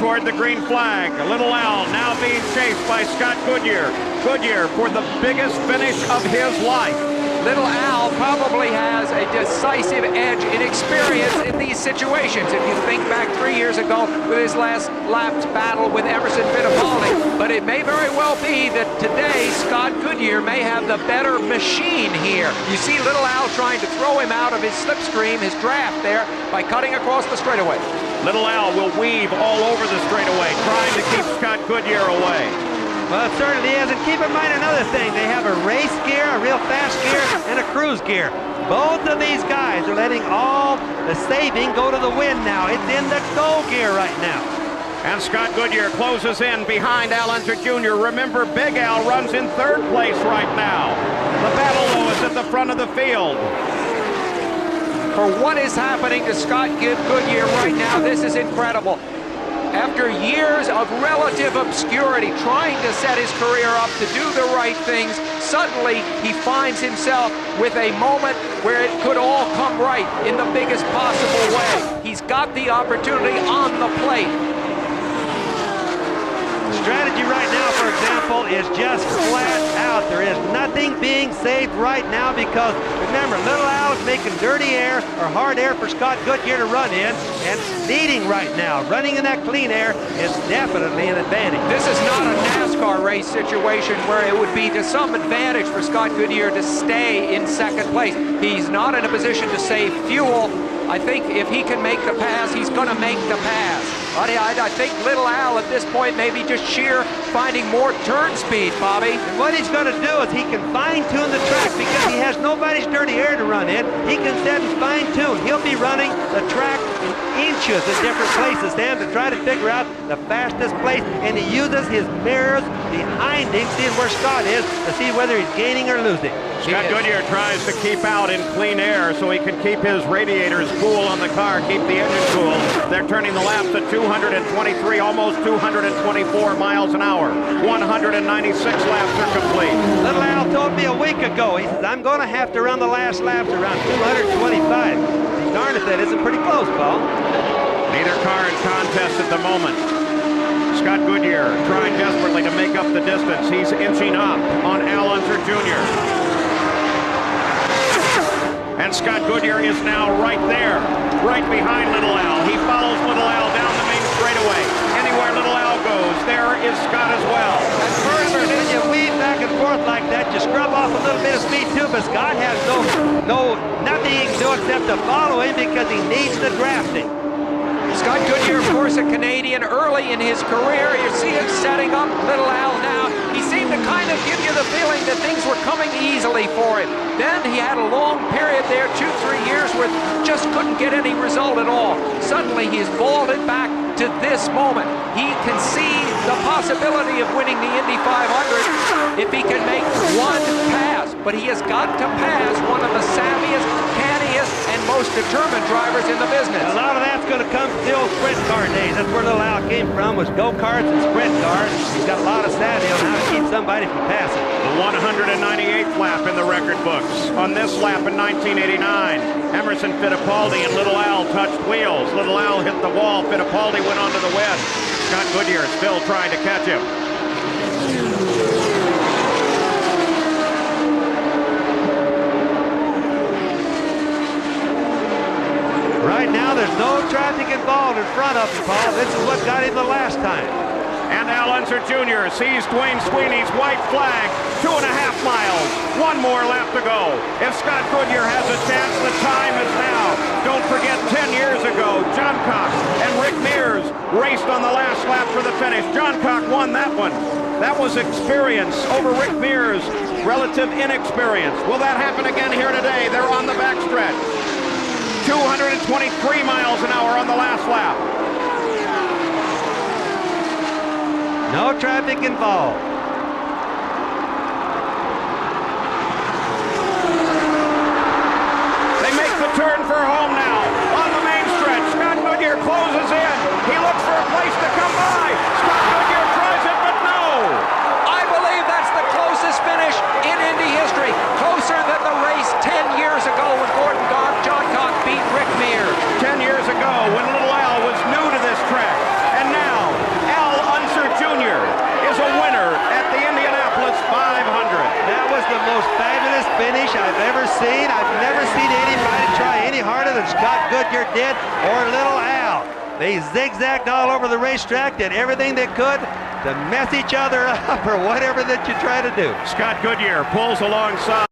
toward the green flag. Little Al now being chased by Scott Goodyear. Goodyear for the biggest finish of his life. Little Al probably has a decisive edge in experience in these situations. If you think back 3 years ago with his last lap battle with Emerson Fittipaldi, but it may very well be that today Scott Goodyear may have the better machine here. You see Little Al trying to throw him out of his slipstream, his draft there, by cutting across the straightaway. Little Al will weave all over the straightaway, trying to keep Scott Goodyear away. Well, it certainly is, and keep in mind another thing. They have a race gear, a real fast gear, and a cruise gear. Both of these guys are letting all the saving go to the wind now. It's in the go gear right now. And Scott Goodyear closes in behind Al Unser Jr. Remember, Big Al runs in third place right now. The battle, though, is at the front of the field. For what is happening to Scott Goodyear right now, this is incredible. After years of relative obscurity, trying to set his career up to do the right things, suddenly he finds himself with a moment where it could all come right in the biggest possible way. He's got the opportunity on the plate. The strategy right now, for example, is just flat out. There is nothing being saved right now because, remember, Little Al is making dirty air or hard air for Scott Goodyear to run in, and leading right now. Running in that clean air is definitely an advantage. This is not a NASCAR race situation where it would be to some advantage for Scott Goodyear to stay in second place. He's not in a position to save fuel. I think if he can make the pass, he's going to make the pass. I think Little Al at this point may be just sheer finding more turn speed, Bobby. And what he's going to do is he can fine-tune the track because he has nobody's dirty air to run in. He can set and fine-tune. He'll be running the track in inches in different places, Sam, to try to figure out the fastest place. And he uses his mirrors behind him, seeing where Scott is, to see whether he's gaining or losing. Scott Goodyear tries to keep out in clean air so he can keep his radiators cool on the car, keep the engine cool. They're turning the laps at 223, almost 224 miles an hour. 196 laps are complete. Little Al told me a week ago, he says, I'm going to have to run the last laps around 225. Darn if that isn't pretty close, Paul. Neither car in contest at the moment. Scott Goodyear trying desperately to make up the distance. He's inching up on Al Unser Jr. And Scott Goodyear is now right there, right behind Little Al. He follows Little Al down the main straightaway. Anywhere Little Al goes, there is Scott as well. And further, when you weave back and forth like that, you scrub off a little bit of speed too, but Scott has nothing he can do except to follow him because he needs the drafting. Scott Goodyear, of course, a Canadian early in his career. You see him setting up Little Al now. He seemed to kind of give you the feeling that things were coming easily for him. Then he had a long period there, 2-3 years, where just couldn't get any result at all. Suddenly he's vaulted back to this moment. He can see the possibility of winning the Indy 500 if he can make one pass. But he has got to pass one of the savviest, canniest, and most determined drivers in the business. A lot of that's going to come from the old sprint car days. That's where Little Al came from, was go-karts and sprint cars. He's got a lot of savvy on how to keep somebody from passing. The 198th lap in the record books. On this lap in 1989, Emerson Fittipaldi and Little Al touched wheels. Little Al hit the wall. Fittipaldi went onto the west. Scott Goodyear still trying to catch him. Right now, there's no traffic involved in front of him, Paul. This is what got him the last time. And Al Unser Jr. sees Dwayne Sweeney's white flag. 2.5 miles. One more lap to go. If Scott Goodyear has a chance, the time is now. Don't forget 10 years ago, John Cox and Rick Mears raced on the last lap for the finish. John Cox won that one. That was experience over Rick Mears' relative inexperience. Will that happen again here today? They're on the backstretch. 223 miles an hour on the last lap. No traffic involved. They make the turn for home now. On the main stretch, Scott Goodyear closes in. He looks for a place to come by. Scott Goodyear tries it, but no. I believe that's the closest finish in Indy history. Closer than the race 10 years ago when John Cox beat Rick Mears. 10 years ago when Little Al was new to this track. And now finish I've ever seen. I've never seen anybody try any harder than Scott Goodyear did or Little Al. They zigzagged all over the racetrack, did everything they could to mess each other up or whatever that you try to do. Scott Goodyear pulls alongside.